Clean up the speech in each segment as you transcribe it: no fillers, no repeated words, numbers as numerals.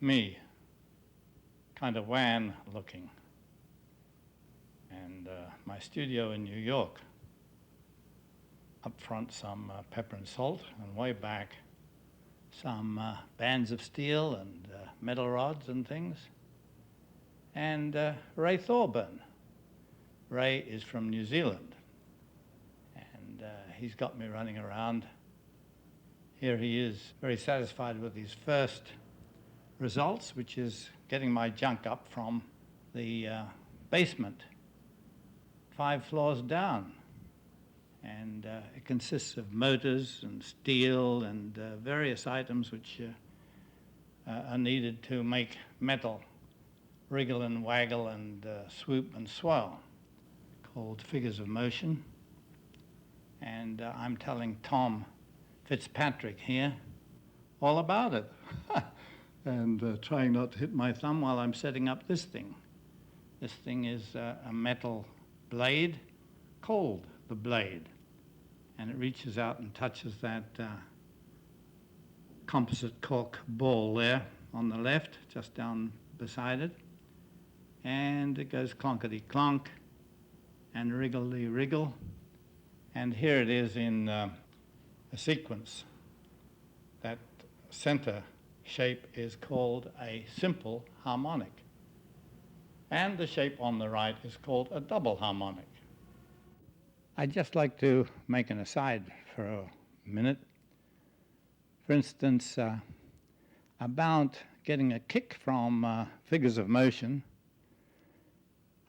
me, kind of wan looking. And my studio in New York, up front some pepper and salt, and way back some bands of steel and metal rods and things. And Ray Thorburn. Ray is from New Zealand, and he's got me running around. Here he is, very satisfied with his first results, which is getting my junk up from the basement 5 floors down. And it consists of motors and steel and various items which are needed to make metal wriggle and waggle and swoop and swell, called figures of motion. And I'm telling Tom Fitzpatrick here all about it. And trying not to hit my thumb while I'm setting up this thing. This thing is a metal blade, called the blade. And it reaches out and touches that composite cork ball there on the left, just down beside it. And it goes clonkety-clonk and wriggledy-wriggle. And here it is in a sequence. That center shape is called a simple harmonic. And the shape on the right is called a double harmonic. I'd just like to make an aside for a minute. For instance, about getting a kick from figures of motion,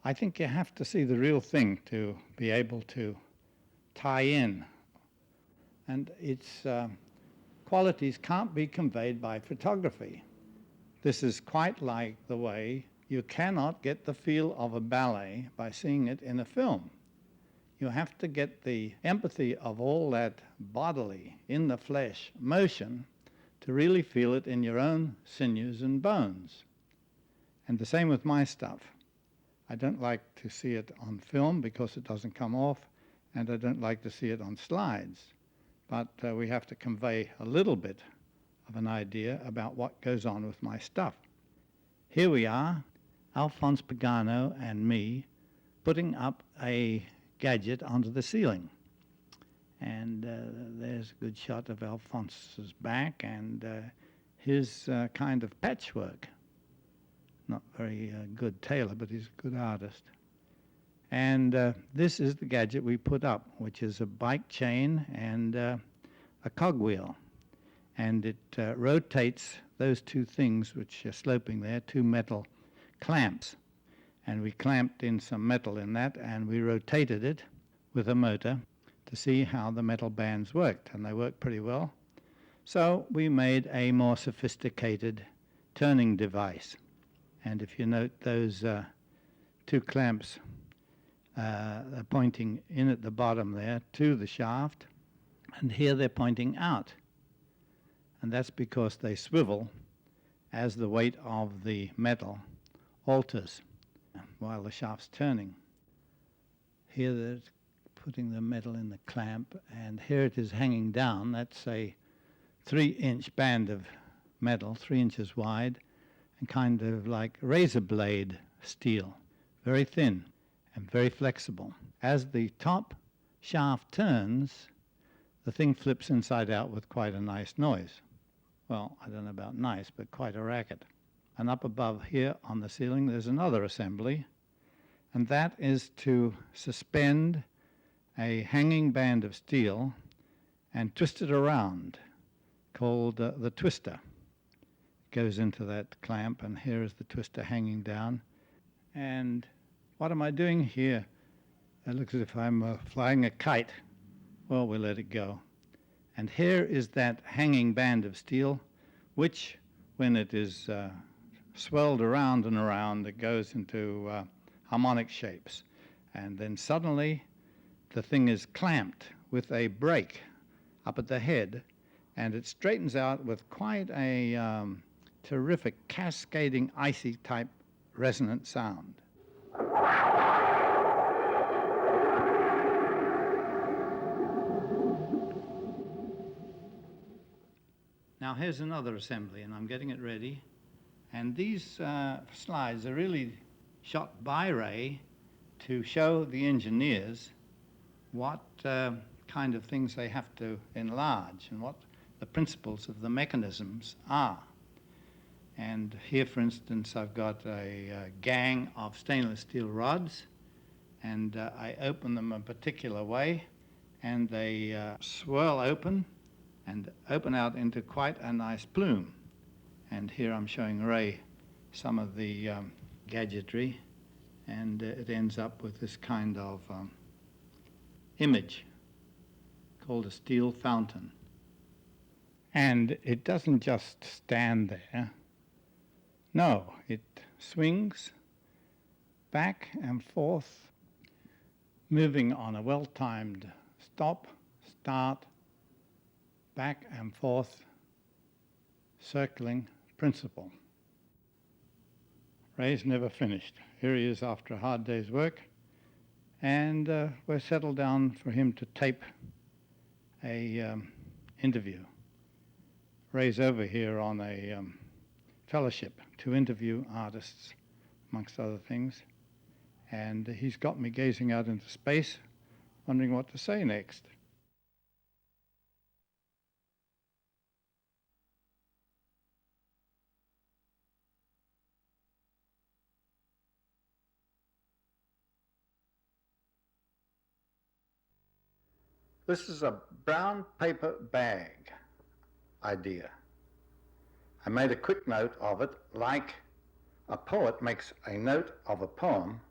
I think you have to see the real thing to be able to tie in. And its qualities can't be conveyed by photography. This is quite like the way you cannot get the feel of a ballet by seeing it in a film. You have to get the empathy of all that bodily, in the flesh, motion to really feel it in your own sinews and bones. And the same with my stuff. I don't like to see it on film because it doesn't come off, and I don't like to see it on slides. But we have to convey a little bit of an idea about what goes on with my stuff. Here we are, Alphonse Pagano and me, putting up a gadget onto the ceiling. And there's a good shot of Alphonse's back and his kind of patchwork. Not very good tailor, but he's a good artist. And this is the gadget we put up, which is a bike chain and a cogwheel. And it rotates those two things which are sloping there, 2 metal clamps. And we clamped in some metal in that, and we rotated it with a motor to see how the metal bands worked, and they worked pretty well. So we made a more sophisticated turning device. And if you note those 2 clamps pointing in at the bottom there to the shaft, and here they're pointing out. And that's because they swivel as the weight of the metal alters while the shaft's turning. Here they're putting the metal in the clamp, and here it is hanging down. That's a 3-inch band of metal, 3 inches wide, and kind of like razor blade steel, very thin and very flexible. As the top shaft turns, the thing flips inside out with quite a nice noise. Well, I don't know about nice, but quite a racket. And up above here on the ceiling, there's another assembly, and that is to suspend a hanging band of steel and twist it around, called the twister. It goes into that clamp, and here is the twister hanging down. And what am I doing here? It looks as if I'm flying a kite. Well, we'll let it go. And here is that hanging band of steel, which, when it is swelled around and around, it goes into harmonic shapes. And then suddenly the thing is clamped with a brake up at the head, and it straightens out with quite a terrific cascading icy type resonant sound. Now here's another assembly, and I'm getting it ready. And these slides are really shot by Ray to show the engineers what kind of things they have to enlarge and what the principles of the mechanisms are. And here, for instance, I've got a gang of stainless steel rods, and I open them a particular way, and they swirl open and open out into quite a nice plume. And here I'm showing Ray some of the gadgetry, and it ends up with this kind of image called a steel fountain. And it doesn't just stand there. No, it swings back and forth, moving on a well-timed stop, start, back and forth, circling principle. Ray's never finished. Here he is after a hard day's work, and we're settled down for him to tape a interview. Ray's over here on a fellowship to interview artists, amongst other things, and he's got me gazing out into space, wondering what to say next. This is a brown paper bag idea. I made a quick note of it like a poet makes a note of a poem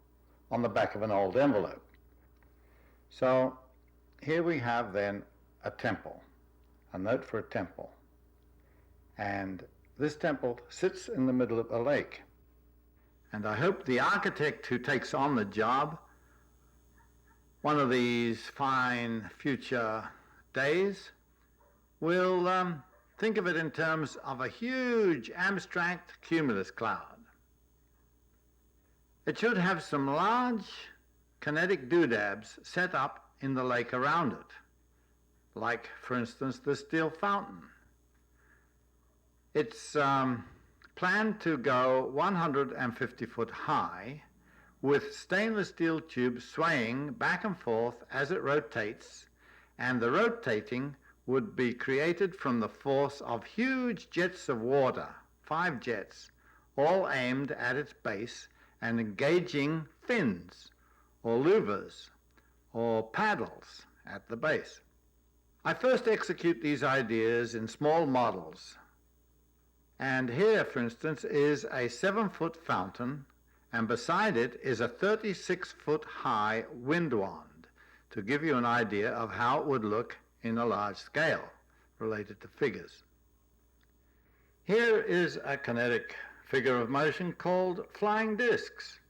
on the back of an old envelope. So here we have then a temple, a note for a temple. And this temple sits in the middle of a lake. And I hope the architect who takes on the job one of these fine future days will think of it in terms of a huge abstract cumulus cloud. It should have some large kinetic doodads set up in the lake around it, like, for instance, the steel fountain. It's planned to go 150 foot high, with stainless steel tubes swaying back and forth as it rotates, and the rotating would be created from the force of huge jets of water, 5 jets, all aimed at its base and engaging fins or louvers or paddles at the base. I first execute these ideas in small models, and here, for instance, is a 7-foot fountain, and beside it is a 36-foot high wind wand, to give you an idea of how it would look in a large scale related to figures. Here is a kinetic figure of motion called flying discs.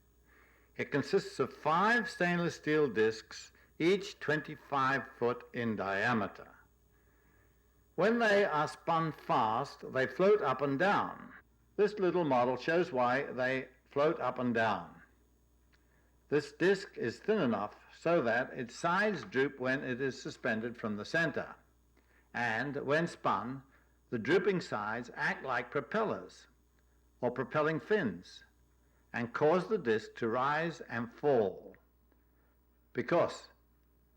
It consists of 5 stainless steel discs, each 25 foot in diameter. When they are spun fast, they float up and down. This little model shows why they float up and down. This disc is thin enough so that its sides droop when it is suspended from the center. And when spun, the drooping sides act like propellers or propelling fins and cause the disc to rise and fall because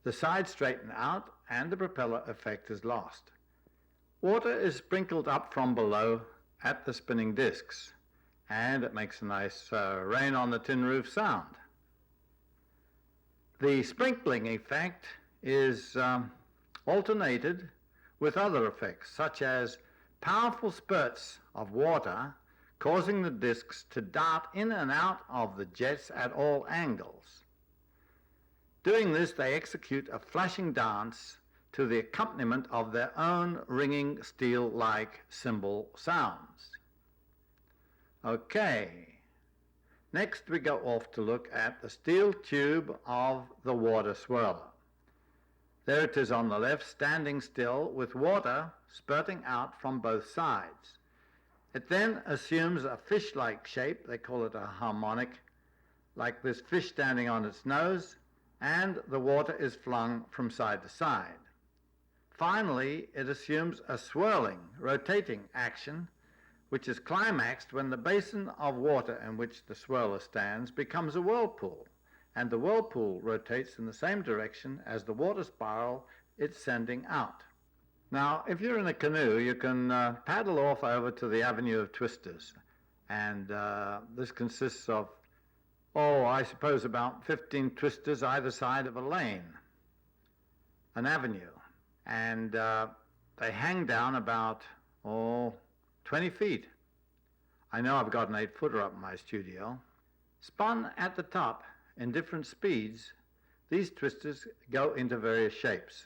the sides straighten out and the propeller effect is lost. Water is sprinkled up from below at the spinning discs, and it makes a nice rain on the tin roof sound. The sprinkling effect is alternated with other effects, such as powerful spurts of water causing the discs to dart in and out of the jets at all angles. Doing this, they execute a flashing dance to the accompaniment of their own ringing steel-like cymbal sounds. Okay, next we go off to look at the steel tube of the water swirler. There it is on the left, standing still with water spurting out from both sides. It then assumes a fish-like shape, they call it a harmonic, like this fish standing on its nose, and the water is flung from side to side. Finally, it assumes a swirling, rotating action which is climaxed when the basin of water in which the swirler stands becomes a whirlpool, and the whirlpool rotates in the same direction as the water spiral it's sending out. Now, if you're in a canoe, you can paddle off over to the Avenue of Twisters, and this consists of, I suppose about 15 twisters either side of a lane, an avenue, and they hang down about, 20 feet. I know I've got an 8-footer up in my studio. Spun at the top in different speeds, these twisters go into various shapes.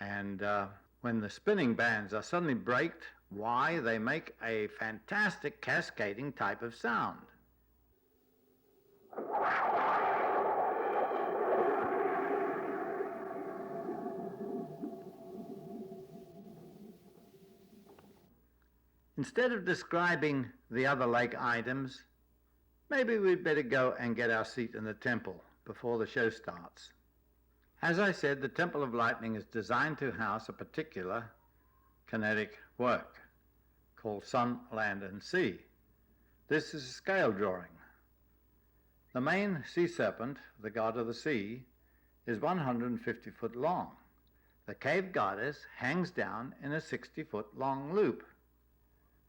And when the spinning bands are suddenly braked, they make a fantastic cascading type of sound. Instead of describing the other lake items, maybe we'd better go and get our seat in the temple before the show starts. As I said, the Temple of Lightning is designed to house a particular kinetic work called Sun, Land and Sea. This is a scale drawing. The main sea serpent, the god of the sea, is 150 foot long. The cave goddess hangs down in a 60-foot long loop,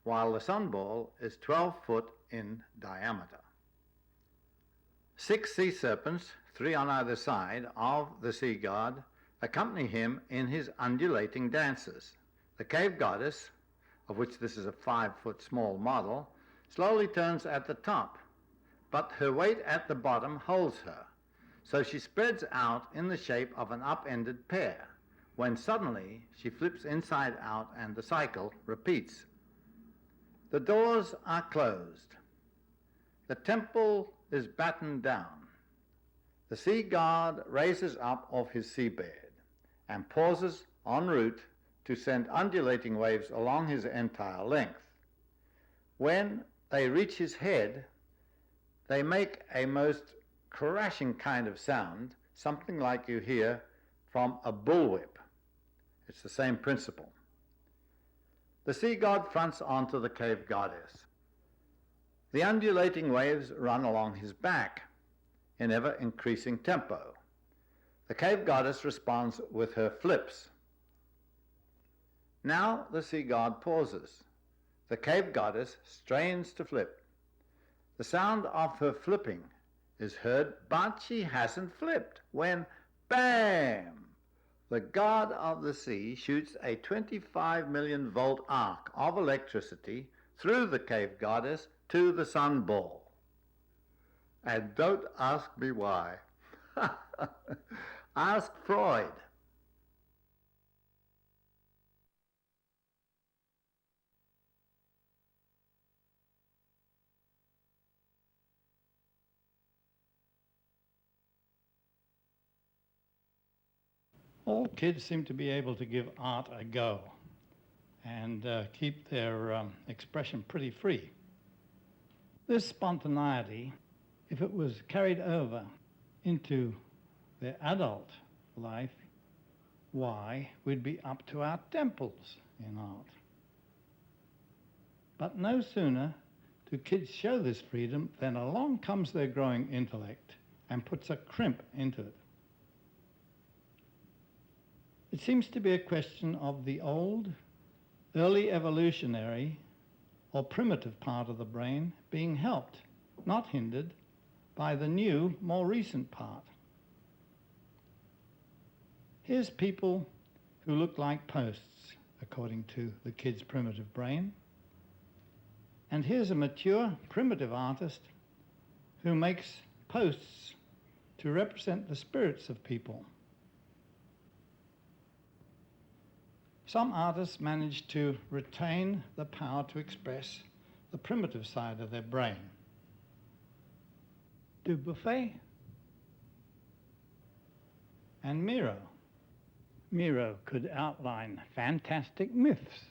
while the sun ball is 12 foot in diameter. 6 sea serpents, 3 on either side of the sea god, accompany him in his undulating dances. The cave goddess, of which this is a 5-foot small model, slowly turns at the top, but her weight at the bottom holds her, so she spreads out in the shape of an upended pear, when suddenly she flips inside out and the cycle repeats. The doors are closed. The temple is battened down. The sea god raises up off his seabed and pauses en route to send undulating waves along his entire length. When they reach his head, they make a most crashing kind of sound, something like you hear from a bullwhip. It's the same principle. The sea god fronts onto the cave goddess. The undulating waves run along his back in ever-increasing tempo. The cave goddess responds with her flips. Now the sea god pauses. The cave goddess strains to flip. The sound of her flipping is heard, but she hasn't flipped when, bam! The god of the sea shoots a 25 million volt arc of electricity through the cave goddess to the sun ball. And don't ask me why. Ask Freud. All kids seem to be able to give art a go and keep their expression pretty free. This spontaneity, if it was carried over into their adult life, we'd be up to our temples in art. But no sooner do kids show this freedom than along comes their growing intellect and puts a crimp into it. It seems to be a question of the old, early evolutionary or primitive part of the brain being helped, not hindered, by the new, more recent part. Here's people who look like posts, according to the kid's primitive brain. And here's a mature, primitive artist who makes posts to represent the spirits of people. Some artists manage to retain the power to express the primitive side of their brain. Dubuffet and Miro. Miro could outline fantastic myths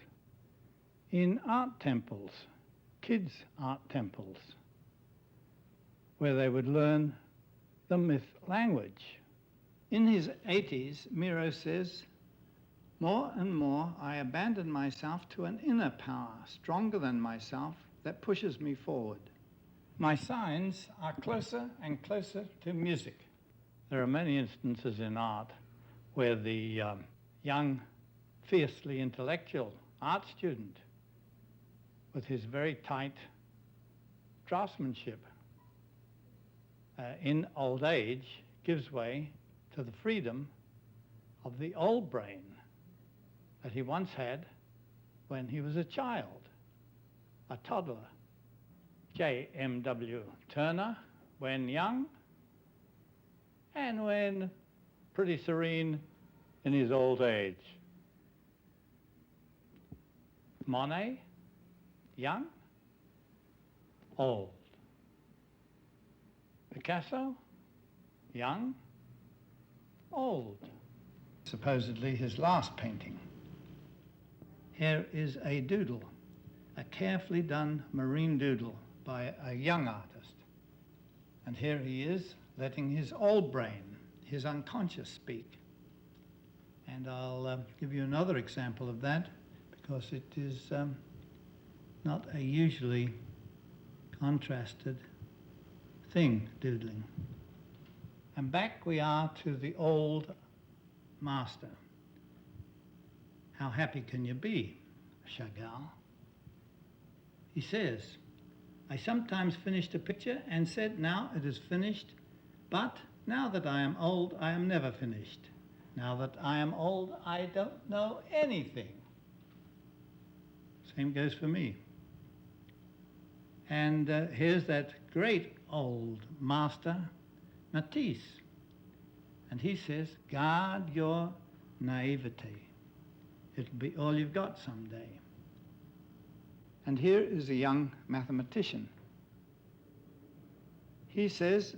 in art temples, kids' art temples, where they would learn the myth language. In his 80s, Miro says, more and more I abandon myself to an inner power, stronger than myself, that pushes me forward. My signs are closer and closer to music. There are many instances in art where the young, fiercely intellectual art student, with his very tight draftsmanship, in old age gives way to the freedom of the old brain that he once had when he was a child, a toddler. J.M.W. Turner, when young, and when pretty serene in his old age. Monet, young, old. Picasso, young, old. Supposedly his last painting. Here is a doodle, a carefully done marine doodle by a young artist. And here he is letting his old brain, his unconscious, speak. And I'll give you another example of that, because it is not a usually contrasted thing, doodling. And back we are to the old master. How happy can you be, Chagall? He says, I sometimes finished a picture and said, now it is finished, but now that I am old, I am never finished. Now that I am old, I don't know anything. Same goes for me. And here's that great old master, Matisse. And he says, guard your naivety. It'll be all you've got someday. And here is a young mathematician. He says,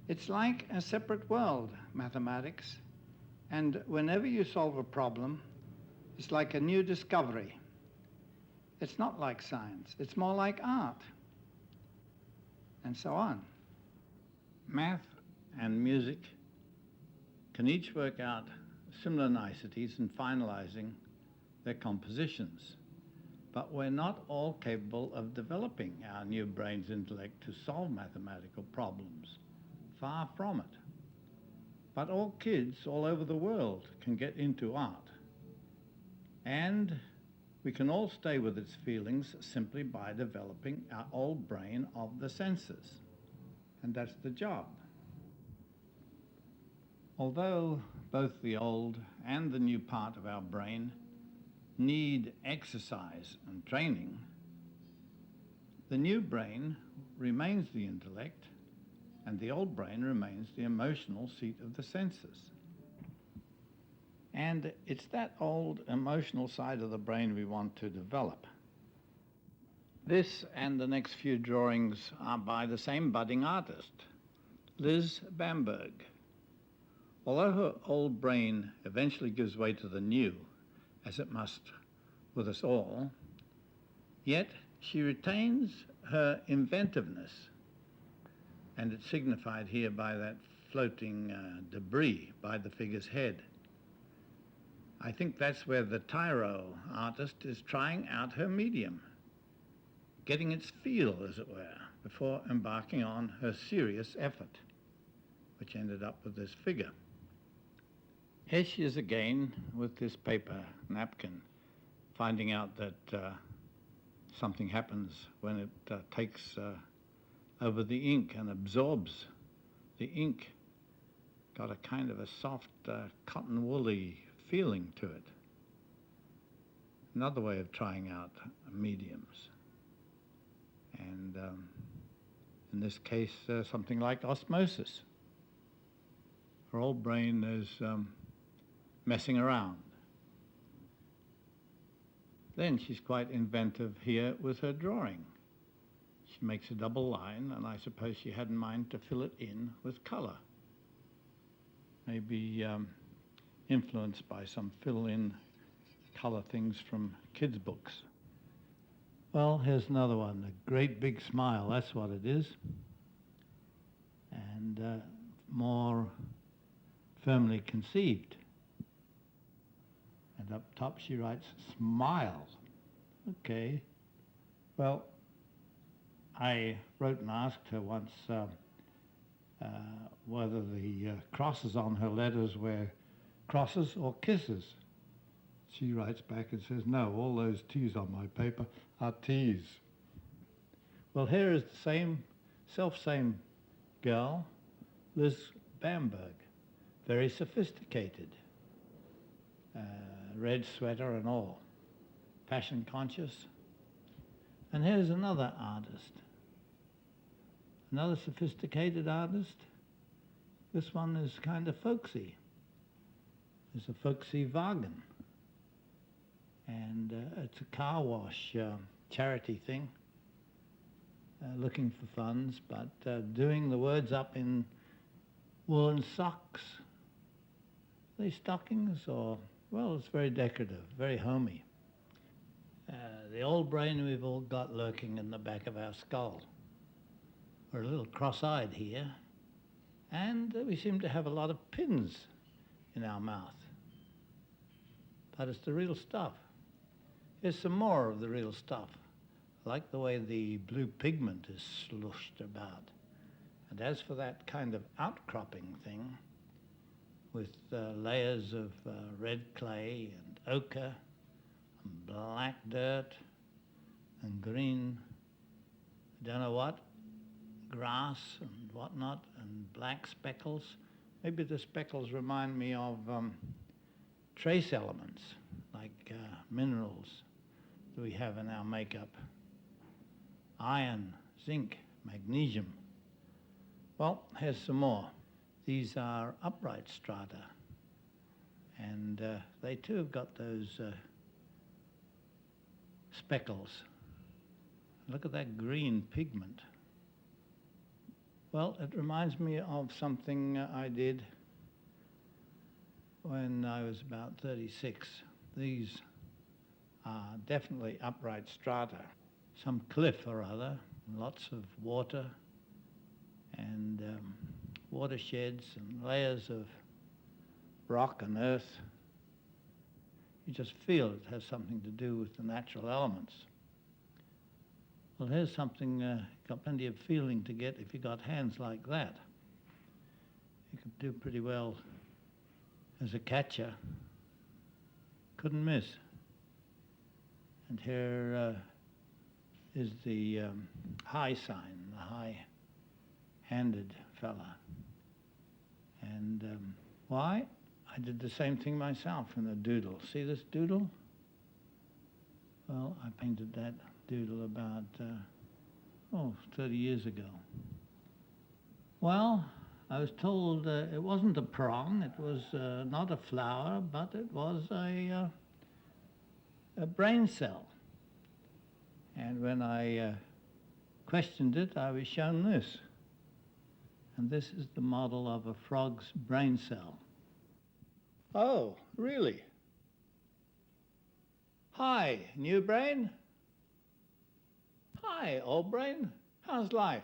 it's like a separate world, mathematics, and whenever you solve a problem, it's like a new discovery. It's not like science, it's more like art, and so on. Math and music can each work out similar niceties in finalizing their compositions. But we're not all capable of developing our new brain's intellect to solve mathematical problems. Far from it. But all kids all over the world can get into art. And we can all stay with its feelings simply by developing our old brain of the senses. And that's the job. Although both the old and the new part of our brain need exercise and training, the new brain remains the intellect and the old brain remains the emotional seat of the senses. And it's that old emotional side of the brain we want to develop. This and the next few drawings are by the same budding artist, Liz Bamberg. Although her old brain eventually gives way to the new, as it must with us all, yet she retains her inventiveness, and it's signified here by that floating debris by the figure's head. I think that's where the tyro artist is trying out her medium, getting its feel, as it were, before embarking on her serious effort, which ended up with this figure. Here she is again with this paper napkin, finding out that something happens when it takes over the ink and absorbs the ink. Got a kind of a soft cotton woolly feeling to it. Another way of trying out mediums. And in this case, something like osmosis. Her old brain is messing around. Then she's quite inventive here with her drawing. She makes a double line, and I suppose she had in mind to fill it in with colour. Maybe influenced by some fill-in colour things from kids' books. Well, here's another one, a great big smile, that's what it is. And more firmly conceived. And up top she writes, smile. Okay. Well, I wrote and asked her once whether the crosses on her letters were crosses or kisses. She writes back and says, no, all those T's on my paper are T's. Well, here is the same, self-same girl, Liz Bamberg, very sophisticated, red sweater and all, fashion conscious. And here's another artist, another sophisticated artist. This one is kind of folksy. It's a folksy wagon. And it's a car wash charity thing, looking for funds, but doing the words up in woolen socks. Are they stockings or, well, it's very decorative, very homey. The old brain we've all got lurking in the back of our skull. We're a little cross-eyed here, and we seem to have a lot of pins in our mouth. But it's the real stuff. Here's some more of the real stuff. I like the way the blue pigment is slushed about. And as for that kind of outcropping thing, with layers of red clay and ochre, and black dirt, and green, I don't know what, grass and whatnot, and black speckles. Maybe the speckles remind me of trace elements, like minerals that we have in our makeup. Iron, zinc, magnesium. Well, here's some more. These are upright strata, and they too have got those speckles. Look at that green pigment. Well, it reminds me of something I did when I was about 36. These are definitely upright strata. Some cliff or other, lots of water and watersheds and layers of rock and earth. You just feel it has something to do with the natural elements. Well, here's something, got plenty of feeling to get if you got hands like that. You could do pretty well as a catcher. Couldn't miss. And here is the high sign, the high-handed fella. And why? I did the same thing myself in a doodle. See this doodle? Well, I painted that doodle about, 30 years ago. Well, I was told it wasn't a prong, it was not a flower, but it was a brain cell. And when I questioned it, I was shown this. And this is the model of a frog's brain cell. Oh, really? Hi, new brain. Hi, old brain. How's life?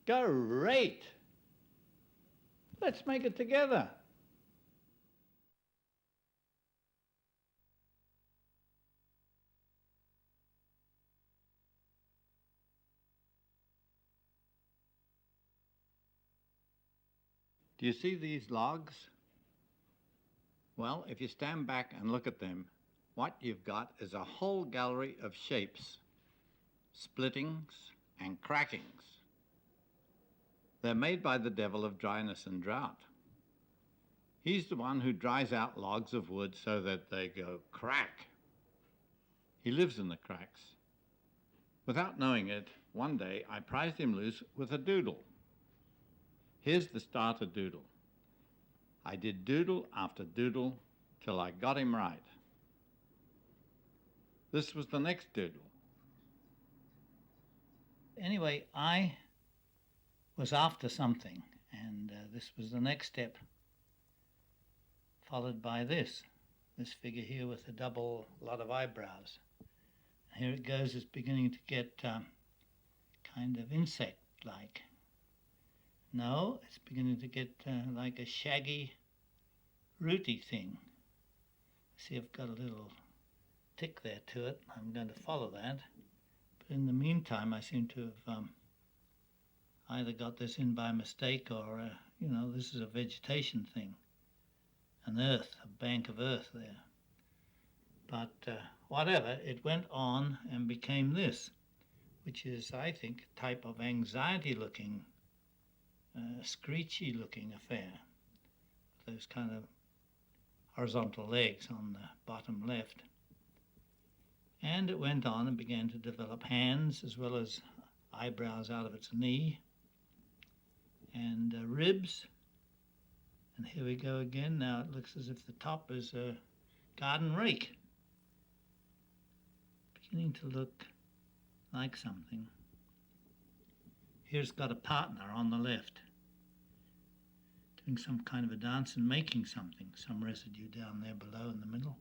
Great. Let's make it together. Do you see these logs? Well, if you stand back and look at them, what you've got is a whole gallery of shapes, splittings and crackings. They're made by the devil of dryness and drought. He's the one who dries out logs of wood so that they go crack. He lives in the cracks. Without knowing it, one day I prized him loose with a doodle. Here's the starter doodle. I did doodle after doodle till I got him right. This was the next doodle. Anyway, I was after something, and this was the next step, followed by this figure here with a double lot of eyebrows. Here it goes, it's beginning to get kind of insect-like. No, it's beginning to get like a shaggy, rooty thing. See, I've got a little tick there to it. I'm going to follow that. But in the meantime, I seem to have either got this in by mistake or, this is a vegetation thing. An earth, a bank of earth there. But whatever, it went on and became this, which is, I think, a type of anxiety-looking, screechy-looking affair. Those kind of horizontal legs on the bottom left. And it went on and began to develop hands as well as eyebrows out of its knee and ribs. And here we go again. Now it looks as if the top is a garden rake. Beginning to look like something. Here's got a partner on the left, doing some kind of a dance and making something, some residue down there below in the middle.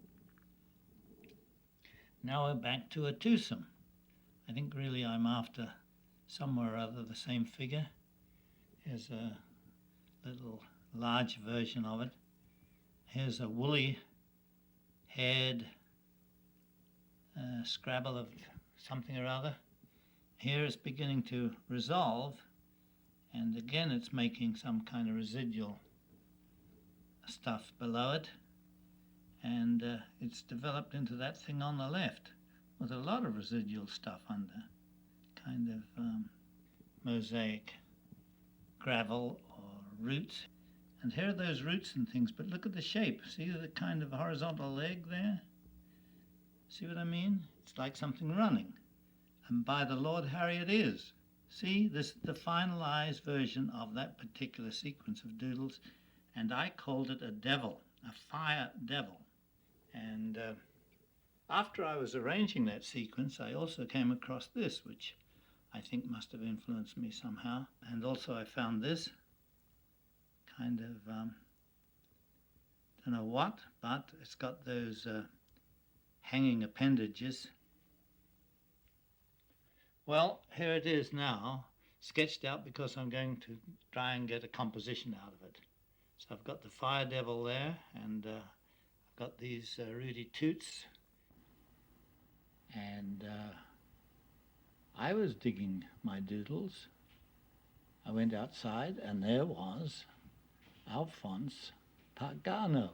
Now we're back to a twosome. I think really I'm after somewhere or other the same figure. Here's a little large version of it. Here's a woolly haired scrabble of something or other. Here it's beginning to resolve, and again it's making some kind of residual stuff below it, and it's developed into that thing on the left with a lot of residual stuff under, kind of mosaic gravel or roots. And here are those roots and things, but look at the shape. See the kind of horizontal leg there? See what I mean? It's like something running. And by the Lord Harry it is. See, this is the finalized version of that particular sequence of doodles, and I called it a devil, a fire devil. And after I was arranging that sequence, I also came across this, which I think must have influenced me somehow. And also I found this kind of, don't know what, but it's got those hanging appendages. Well, here it is now, sketched out because I'm going to try and get a composition out of it. So I've got the fire devil there, and I've got these Rudy Toots. And I was digging my doodles. I went outside, and there was Alphonse Pagano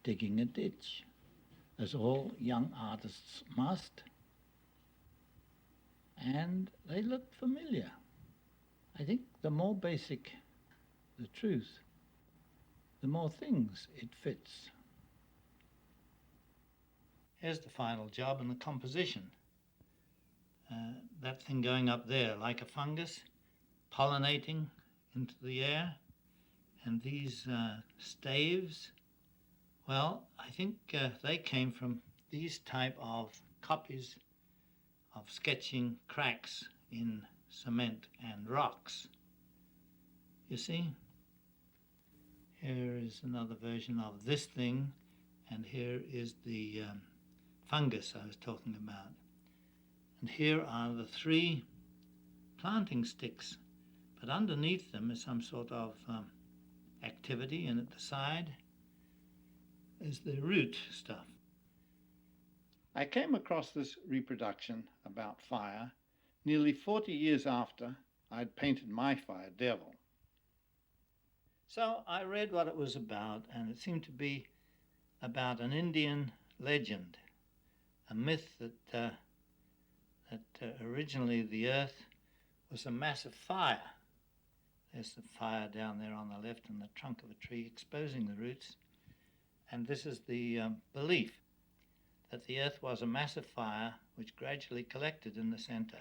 digging a ditch, as all young artists must. And they looked familiar. I think the more basic the truth, the more things it fits. Here's the final job and the composition. That thing going up there like a fungus, pollinating into the air, and these staves, well, I think they came from these type of copies of sketching cracks in cement and rocks. You see? Here is another version of this thing, and here is the fungus I was talking about. And here are the three planting sticks, but underneath them is some sort of activity, and at the side is the root stuff. I came across this reproduction about fire nearly 40 years after I'd painted my fire devil. So I read what it was about, and it seemed to be about an Indian legend, a myth that originally the earth was a massive fire. There's the fire down there on the left and the trunk of a tree exposing the roots. And this is the belief that the earth was a massive fire which gradually collected in the center,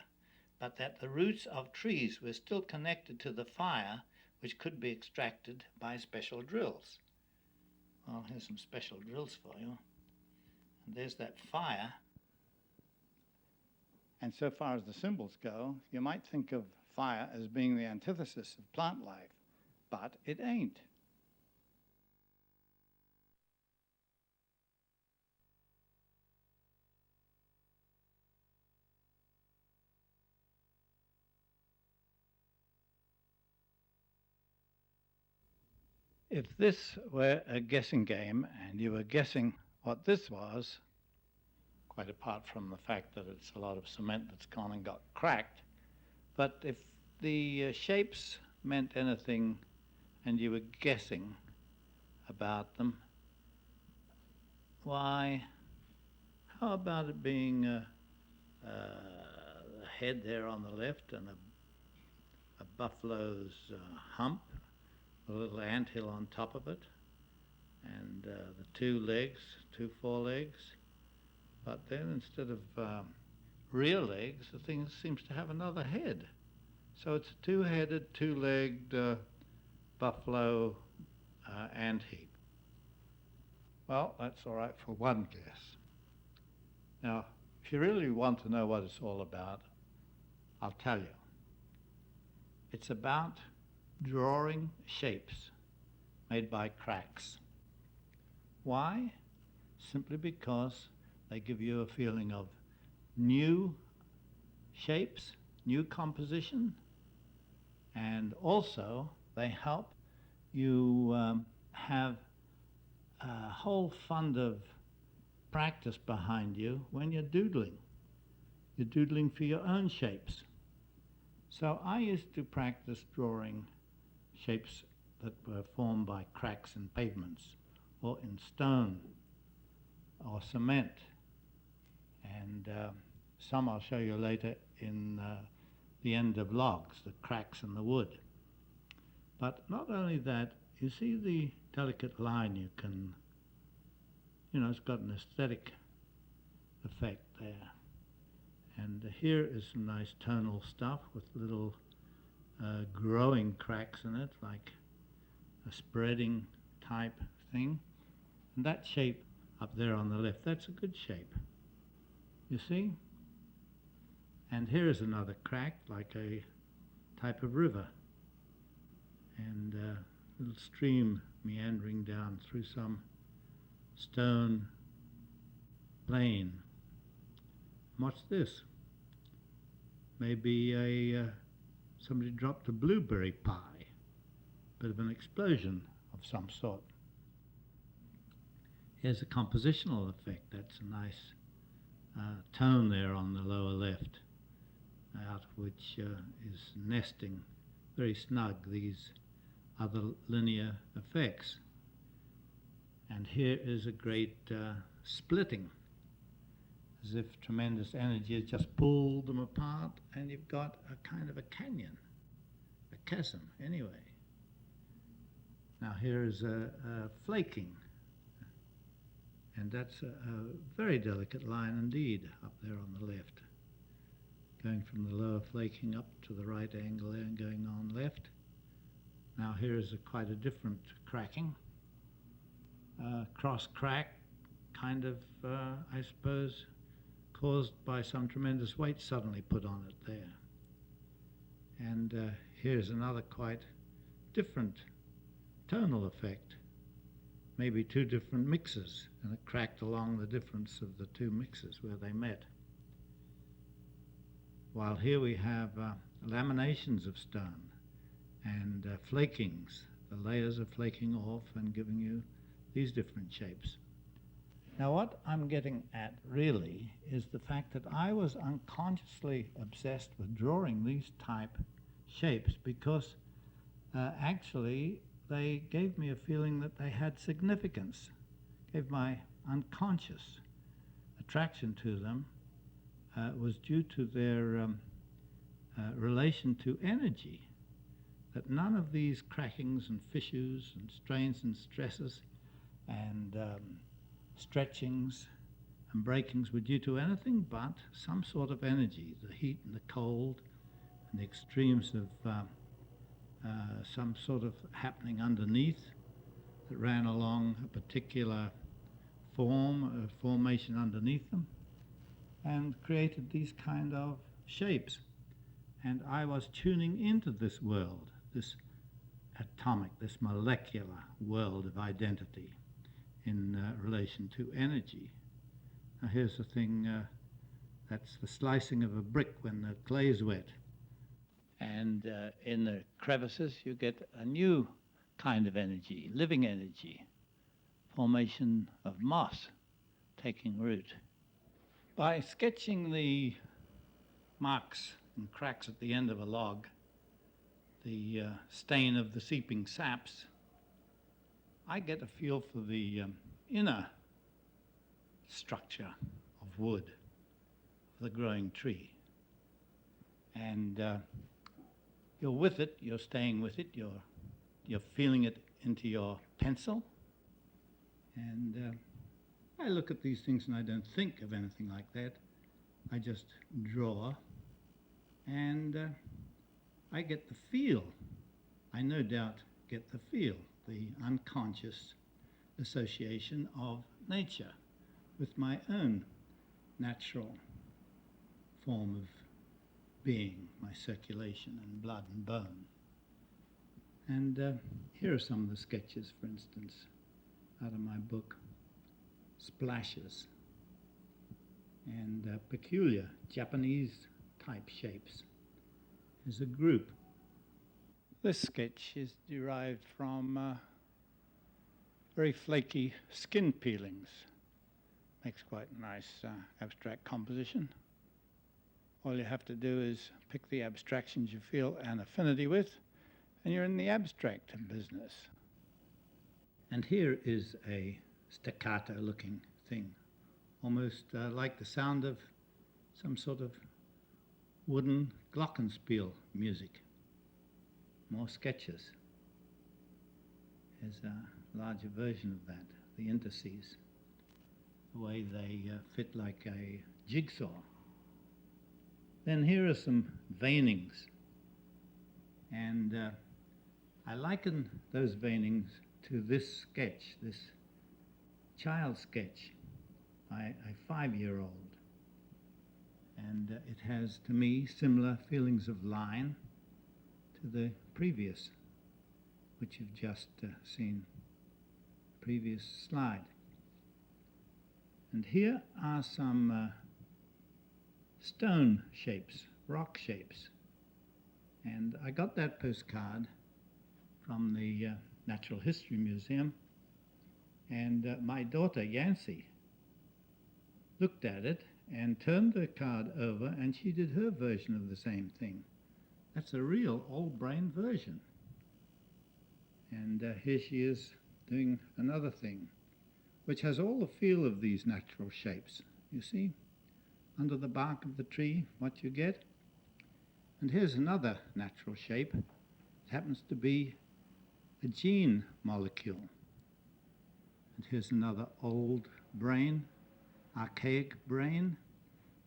but that the roots of trees were still connected to the fire, which could be extracted by special drills. Well, here's some special drills for you. And there's that fire. And so far as the symbols go, you might think of fire as being the antithesis of plant life, but it ain't. If this were a guessing game and you were guessing what this was, quite apart from the fact that it's a lot of cement that's gone and got cracked, but if the shapes meant anything and you were guessing about them, why, how about it being a head there on the left and a buffalo's hump, a little anthill on top of it, and the two legs, two forelegs. But then instead of rear legs, the thing seems to have another head. So it's a two-headed, two-legged buffalo ant heap. Well, that's all right for one guess. Now, if you really want to know what it's all about, I'll tell you. It's about drawing shapes made by cracks. Why? Simply because they give you a feeling of new shapes, new composition, and also they help you have a whole fund of practice behind you when you're doodling. You're doodling for your own shapes. So I used to practice drawing shapes that were formed by cracks in pavements or in stone or cement. And some I'll show you later in the end of logs, the cracks in the wood. But not only that, you see the delicate line you can, it's got an aesthetic effect there. And here is some nice tonal stuff with little growing cracks in it, like a spreading type thing. And that shape up there on the left, that's a good shape. You see? And here is another crack, like a type of river. And a little stream meandering down through some stone plain. What's this? Maybe somebody dropped a blueberry pie. Bit of an explosion of some sort. Here's a compositional effect. That's a nice tone there on the lower left, out of which is nesting very snug these other linear effects. And here is a great splitting, as if tremendous energy has just pulled them apart, and you've got a kind of a canyon, a chasm, anyway. Now here is a flaking, and that's a very delicate line indeed up there on the left, going from the lower flaking up to the right angle there and going on left. Now here is quite a different cracking, cross crack, kind of, I suppose, caused by some tremendous weight suddenly put on it there. And here's another quite different tonal effect, maybe two different mixes, and it cracked along the difference of the two mixes where they met. While here we have laminations of stone and flakings. The layers are flaking off and giving you these different shapes. Now what I'm getting at really is the fact that I was unconsciously obsessed with drawing these type shapes because actually they gave me a feeling that they had significance, gave my unconscious attraction to them was due to their relation to energy, that none of these crackings and fissures and strains and stresses and stretchings and breakings were due to anything but some sort of energy, the heat and the cold and the extremes of some sort of happening underneath that ran along a particular formation underneath them and created these kind of shapes. And I was tuning into this world, this atomic, this molecular world of identity in relation to energy. Now here's the thing, that's the slicing of a brick when the clay is wet. And in the crevices you get a new kind of energy, living energy, formation of moss taking root. By sketching the marks and cracks at the end of a log, the stain of the seeping saps, I get a feel for the inner structure of wood, of the growing tree. And you're with it, you're staying with it, you're feeling it into your pencil. And I look at these things and I don't think of anything like that. I just draw, and I get the feel. I no doubt get the feel, the unconscious association of nature with my own natural form of being, my circulation and blood and bone. And here are some of the sketches, for instance, out of my book, Splashes, and peculiar Japanese type shapes as a group. This sketch is derived from very flaky skin peelings. Makes quite a nice abstract composition. All you have to do is pick the abstractions you feel an affinity with, and you're in the abstract business. And here is a staccato-looking thing, almost like the sound of some sort of wooden glockenspiel music. More sketches. There's a larger version of that, the indices, the way they fit like a jigsaw. Then here are some veinings, and I liken those veinings to this sketch, this child sketch by a 5-year-old. And it has, to me, similar feelings of line to the previous, which you've just seen, previous slide. And here are some stone shapes, rock shapes. And I got that postcard from the Natural History Museum, and my daughter, Yancy, looked at it and turned the card over, and she did her version of the same thing. That's a real old brain version. And here she is doing another thing, which has all the feel of these natural shapes. You see, under the bark of the tree, what you get. And here's another natural shape. It happens to be a gene molecule. And here's another old brain, archaic brain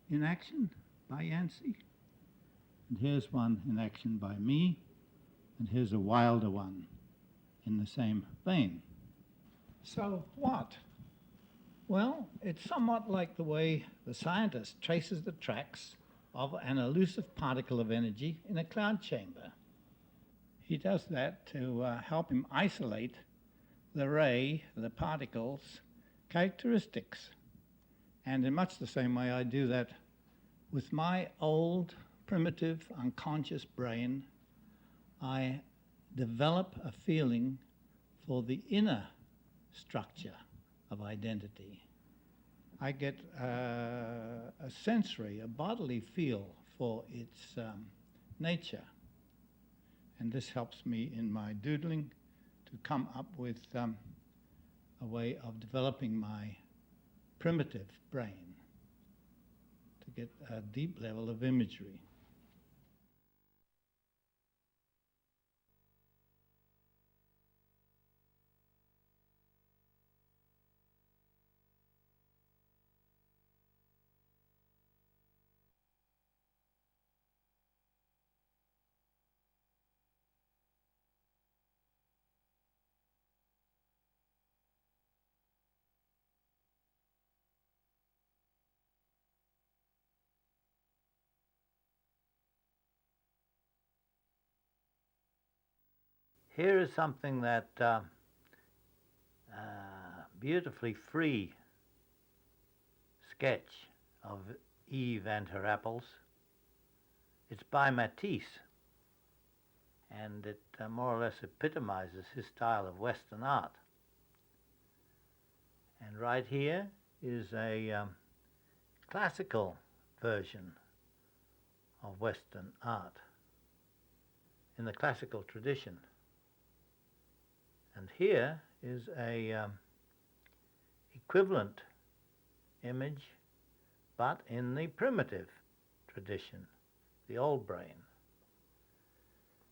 in action by Yancy. And here's one in action by me. And here's a wilder one in the same vein. So what? Well, it's somewhat like the way the scientist traces the tracks of an elusive particle of energy in a cloud chamber. He does that to help him isolate the ray, the particle's characteristics. And in much the same way I do that with my old, primitive, unconscious brain, I develop a feeling for the inner structure of identity. I get a sensory, a bodily feel for its nature. And this helps me in my doodling to come up with a way of developing my primitive brain to get a deep level of imagery. Here is something that beautifully free sketch of Eve and her apples. It's by Matisse, and it more or less epitomizes his style of Western art. And right here is a classical version of Western art in the classical tradition. And here is a equivalent image, but in the primitive tradition, the old brain.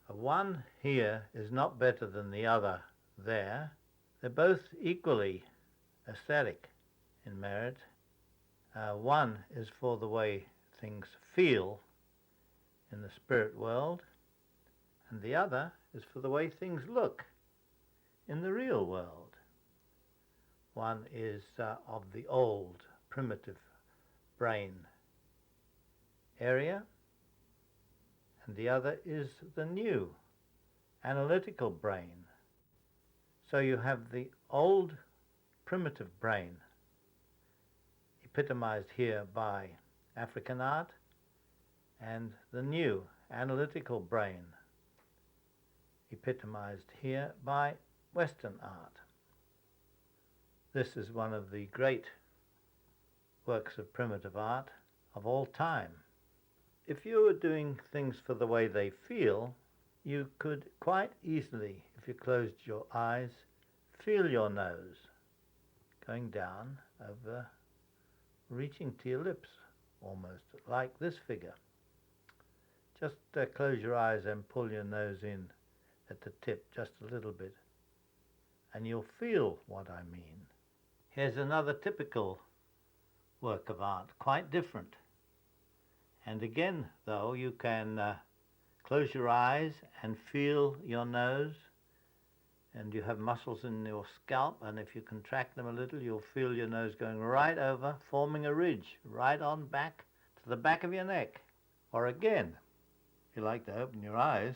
One here is not better than the other there. They're both equally aesthetic in merit. One is for the way things feel in the spirit world, and the other is for the way things look in the real world. One is of the old primitive brain area, and the other is the new analytical brain. So you have the old primitive brain epitomized here by African art, and the new analytical brain epitomized here by Western art. This is one of the great works of primitive art of all time. If you were doing things for the way they feel, you could quite easily, if you closed your eyes, feel your nose going down over, reaching to your lips, almost like this figure. Just close your eyes and pull your nose in at the tip just a little bit, and you'll feel what I mean. Here's another typical work of art, quite different. And again, though, you can close your eyes and feel your nose, and you have muscles in your scalp, and if you contract them a little, you'll feel your nose going right over, forming a ridge right on back to the back of your neck. Or again, if you like to open your eyes,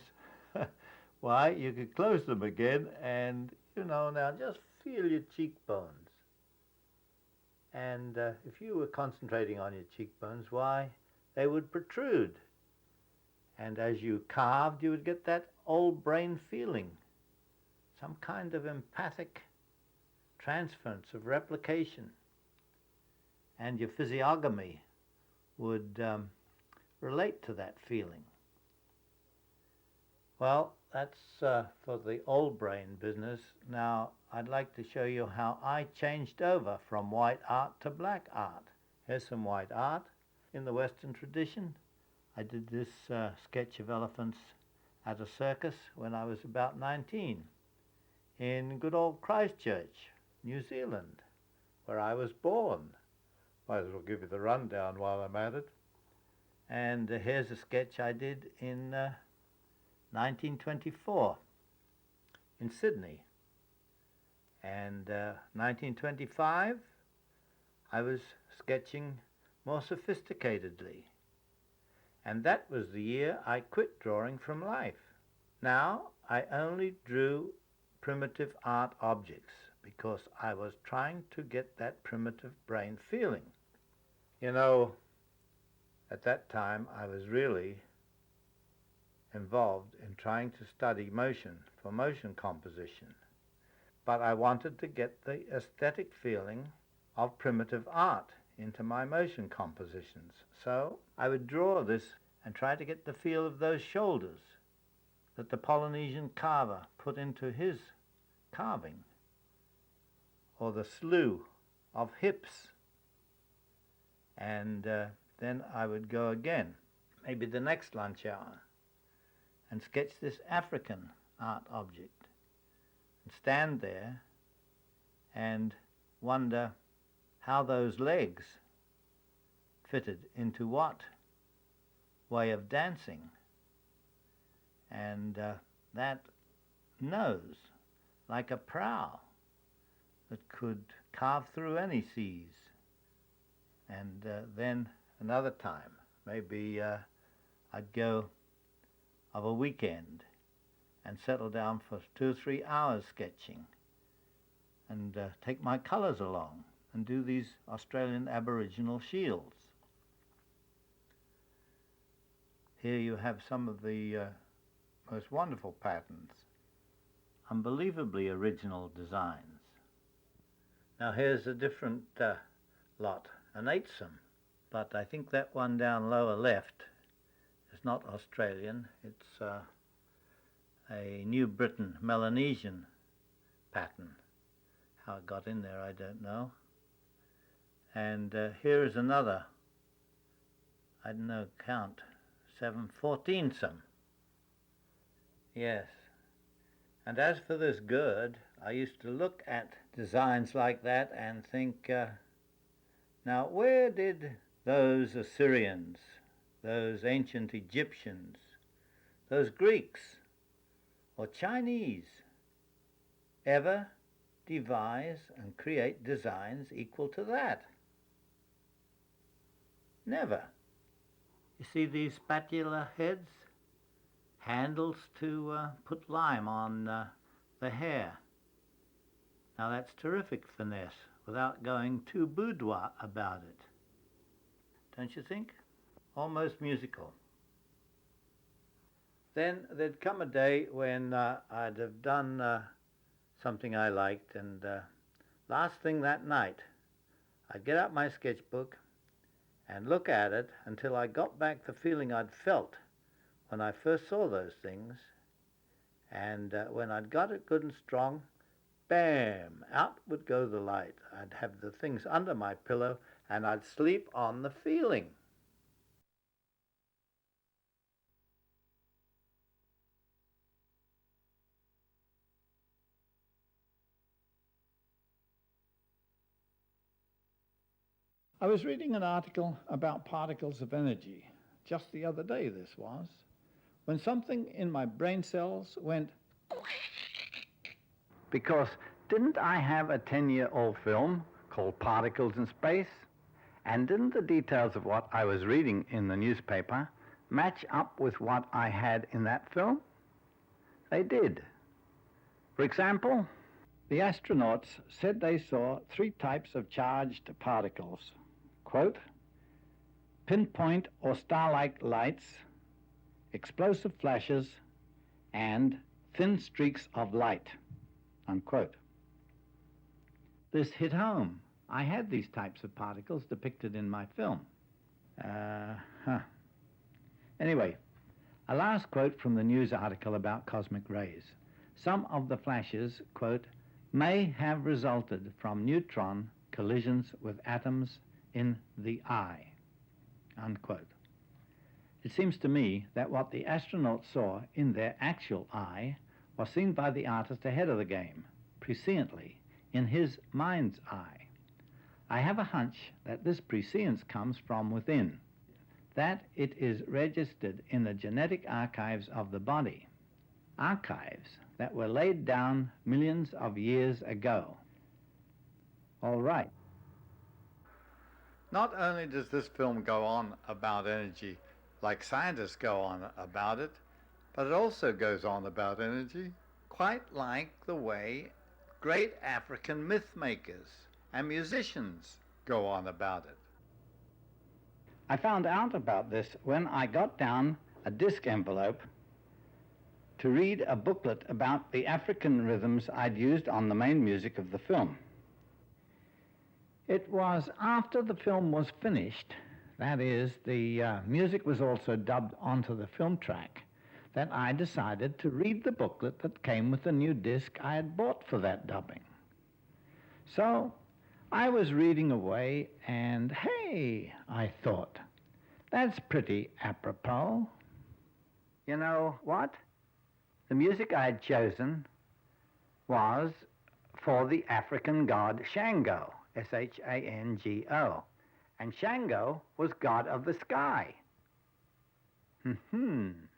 why, you could close them again, and now just feel your cheekbones. And if you were concentrating on your cheekbones, why, they would protrude. And as you carved, you would get that old brain feeling, some kind of empathic transference of replication. And your physiognomy would relate to that feeling. Well, that's for the old brain business. Now, I'd like to show you how I changed over from white art to black art. Here's some white art in the Western tradition. I did this sketch of elephants at a circus when I was about 19 in good old Christchurch, New Zealand, where I was born. Might as well give you the rundown while I'm at it. And here's a sketch I did in 1924 in Sydney. And 1925, I was sketching more sophisticatedly. And that was the year I quit drawing from life. Now, I only drew primitive art objects because I was trying to get that primitive brain feeling. At that time, I was really involved in trying to study motion for motion composition. But I wanted to get the aesthetic feeling of primitive art into my motion compositions. So I would draw this and try to get the feel of those shoulders that the Polynesian carver put into his carving, or the slew of hips. And then I would go again, maybe the next lunch hour, and sketch this African art object, and stand there and wonder how those legs fitted into what way of dancing, and that nose like a prow that could carve through any seas. And then another time, maybe I'd go of a weekend and settle down for 2 or 3 hours sketching, and take my colours along and do these Australian Aboriginal shields. Here you have some of the most wonderful patterns, unbelievably original designs. Now here's a different lot, an eightsome, but I think that one down lower left is not Australian, it's a New Britain Melanesian pattern. How it got in there I don't know. And here is another, I don't know, count, 14-some. Yes. And as for this gird, I used to look at designs like that and think, now where did those Assyrians, those ancient Egyptians, those Greeks or Chinese ever devise and create designs equal to that? Never. You see these spatula heads? Handles to put lime on the hair. Now that's terrific finesse without going too boudoir about it. Don't you think? Almost musical. Then there'd come a day when I'd have done something I liked, and last thing that night I'd get out my sketchbook and look at it until I got back the feeling I'd felt when I first saw those things, and when I'd got it good and strong, bam, out would go the light. I'd have the things under my pillow and I'd sleep on the feeling. I was reading an article about particles of energy, just the other day this was, when something in my brain cells went... Because didn't I have a 10-year-old film called Particles in Space? And didn't the details of what I was reading in the newspaper match up with what I had in that film? They did. For example, The astronauts said they saw 3 types of charged particles. Quote, pinpoint or star-like lights, explosive flashes, and thin streaks of light, unquote. This hit home. I had these types of particles depicted in my film. Anyway, a last quote from the news article about cosmic rays. Some of the flashes, quote, may have resulted from neutron collisions with atoms in the eye, unquote. It seems to me that what the astronauts saw in their actual eye was seen by the artist ahead of the game, presciently, in his mind's eye. I have a hunch that this prescience comes from within, that it is registered in the genetic archives of the body, archives that were laid down millions of years ago. All right. not only does this film go on about energy like scientists go on about it, but it also goes on about energy quite like the way great African myth makers and musicians go on about it. I found out about this when I got down a disc envelope to read a booklet about the African rhythms I'd used on the main music of the film. It was after the film was finished, that is, the music was also dubbed onto the film track, that I decided to read the booklet that came with the new disc I had bought for that dubbing. So I was reading away, and hey, I thought, that's pretty apropos. You know what? The music I had chosen was for the African god Shango, S-H-A-N-G-O. And Shango was god of the sky. Then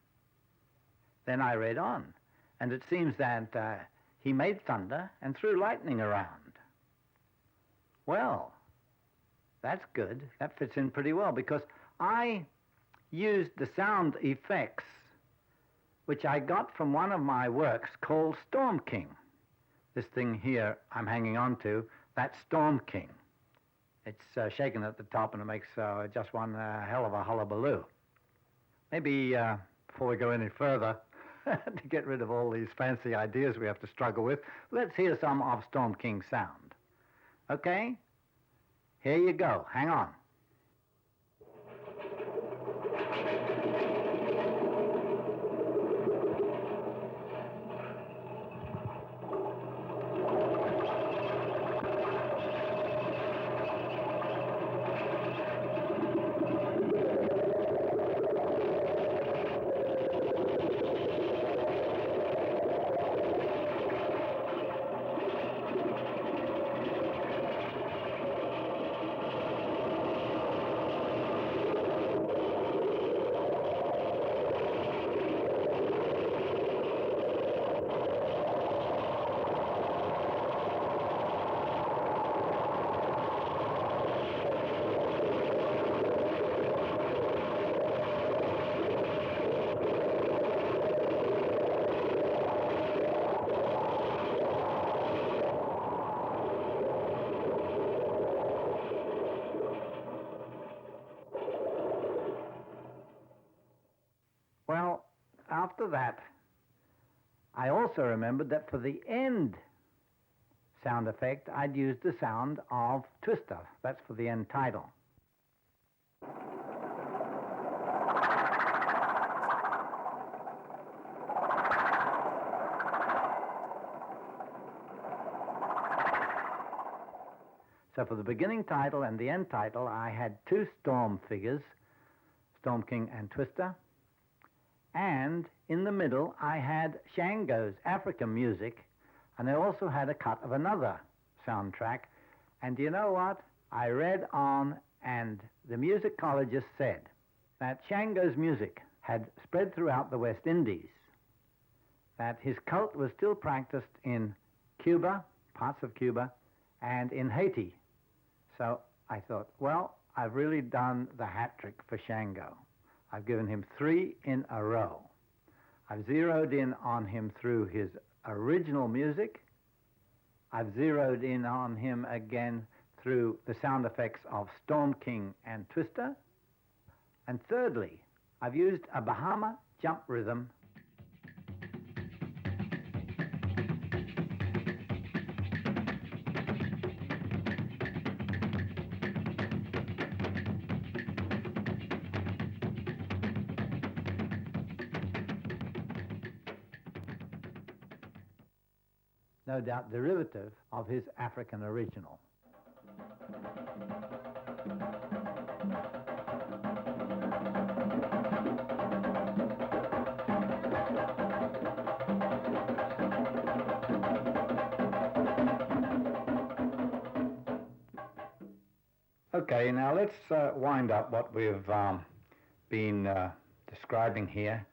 I read on, and it seems that he made thunder and threw lightning around. Well, that's good. That fits in pretty well, because I used the sound effects which I got from one of my works called Storm King. This thing here I'm hanging on to, that's Storm King. It's shaken at the top, and it makes just one hell of a hullabaloo. Maybe before we go any further, to get rid of all these fancy ideas we have to struggle with, let's hear some of Storm King's sound. Okay? Here you go. Hang on. Well, after that, I also remembered that for the end sound effect, I'd used the sound of twister. That's for the end title. So for the beginning title and the end title, I had two storm figures, Storm King and Twister. And in the middle, I had Shango's African music, and I also had a cut of another soundtrack. And do you know what? I read on, and the musicologist said that Shango's music had spread throughout the West Indies, that his cult was still practiced in Cuba, parts of Cuba, and in Haiti. So I thought, well, I've really done the hat trick for Shango. I've given him 3 in a row. I've zeroed in on him through his original music. I've zeroed in on him again through the sound effects of Storm King and Twister. And thirdly, I've used a Bahama jump rhythm. No doubt derivative of his African original. Okay, now let's wind up what we've been describing here,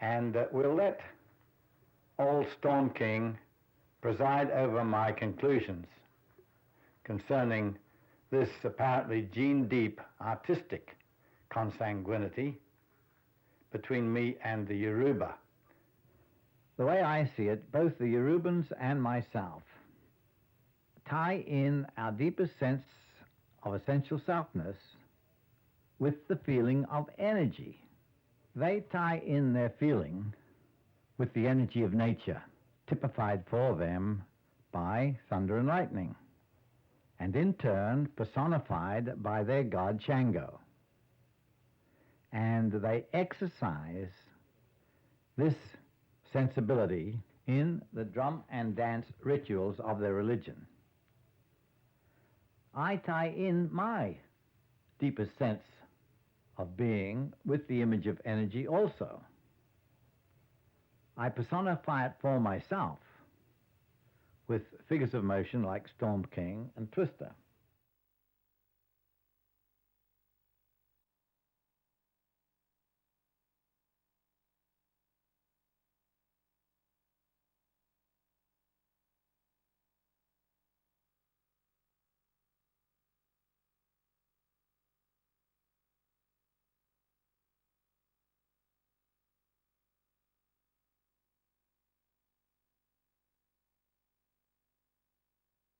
and we'll let old Storm King preside over my conclusions concerning this apparently gene-deep artistic consanguinity between me and the Yoruba. The way I see it, both the Yorubans and myself tie in our deepest sense of essential selfness with the feeling of energy. They tie in their feeling with the energy of nature, typified for them by thunder and lightning, and in turn personified by their god Shango. And they exercise this sensibility in the drum and dance rituals of their religion. I tie in my deepest sense of being with the image of energy also. I personify it for myself with figures of motion like Storm King and Twister.